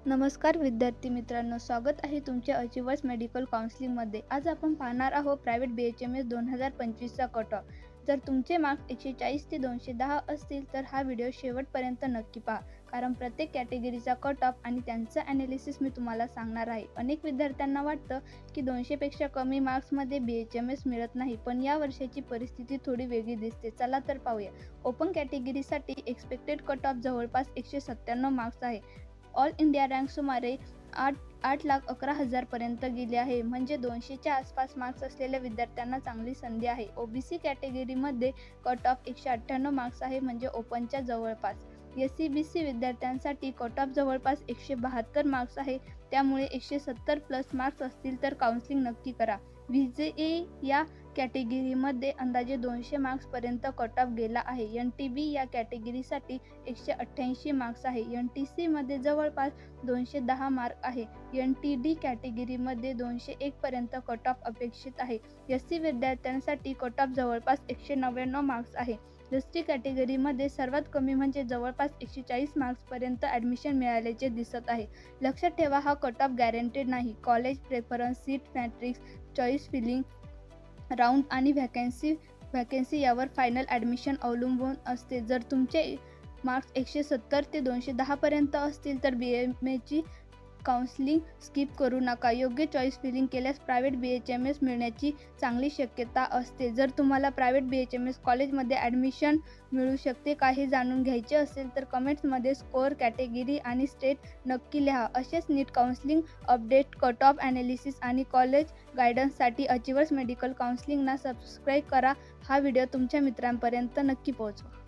नमस्कार विद्यार्थी मित्रांनो, स्वागत आहे तुमच्या अचिव्हर्स मेडिकल काउन्सिलिंगमध्ये। आज आपण पाहणार आहोत प्रायव्हेट BHMS 2025चा कट ऑफ। जर तुमचे मार्क्स 140 ते 210 असतील तर हा व्हिडिओ शेवटपर्यंत नक्की पहा, कारण प्रत्येक कॅटेगरीचा कट ऑफ आणि त्यांचं ॲनालिसिस मी तुम्हाला सांगणार आहे। अनेक विद्यार्थ्यांना वाटतं की 200 पेक्षा कमी मार्क्समध्ये BHMS मिळत नाही, पण या वर्षाची परिस्थिती थोडी वेगळी दिसते। चला तर पाहूया। ओपन कॅटेगरीसाठी एक्सपेक्टेड कट ऑफ जवळपास 197 मार्क्स आहे। ऑल इंडिया रँक सुमारे 8,11,000 पर्यंत गेली आहे, म्हणजे 200च्या आसपास मार्क्स असलेल्या विद्यार्थ्यांना चांगली संधी आहे। OBC कॅटेगरीमध्ये कट ऑफ 198 मार्क्स आहे, म्हणजे ओपनच्या जवळपास। SC/BC विद्यार्थ्यांसाठी कट ऑफ जवळपास 172 मार्क्स आहे, त्यामुळे 170 प्लस मार्क्स असतील तर काउन्सिलिंग नक्की करा। VJA या कॅटेगरीमध्ये अंदाजे 200 मार्क्सपर्यंत कट ऑफ गेला आहे। NTB या कॅटेगरीसाठी 188 मार्क्स आहे। NTC मध्ये जवळपास 210 मार्क आहे। NTD कॅटेगरीमध्ये 201 पर्यंत कट ऑफ अपेक्षित आहे। SC विद्यार्थ्यांसाठी कट ऑफ जवळपास 199 मार्क्स आहे। ST कॅटेगरीमध्ये सर्वात कमी म्हणजे जवळपास 140 मार्क्सपर्यंत ॲडमिशन मिळाल्याचे दिसत आहे। लक्षात ठेवा, हा कट ऑफ गॅरंटेड नाही। College preference, seat matrix, choice filling round आणि व्हॅकन्सी यावर फायनल ॲडमिशन अवलंबून असते। जर तुमचे मार्क्स 170 ते 210 पर्यंत असतील तर BMAची काउन्सिलिंग स्किप करू नका। योग्य चॉईस फिलिंग केल्यास प्रायव्हेट BHMS मिळण्याची चांगली शक्यता असते। जर तुम्हाला प्रायव्हेट BHMS कॉलेजमध्ये ॲडमिशन मिळू शकते का हे जाणून घ्यायचे असेल तर कमेंट्समध्ये स्कोअर, कॅटेगरी आणि स्टेट नक्की लिहा। असेच NEET counselling update, cut off analysis आणि कॉलेज गायडन्ससाठी अचिव्हर्स मेडिकल काउन्सिलिंगना सबस्क्राईब करा। हा व्हिडिओ तुमच्या मित्रांपर्यंत नक्की पोहोचवा।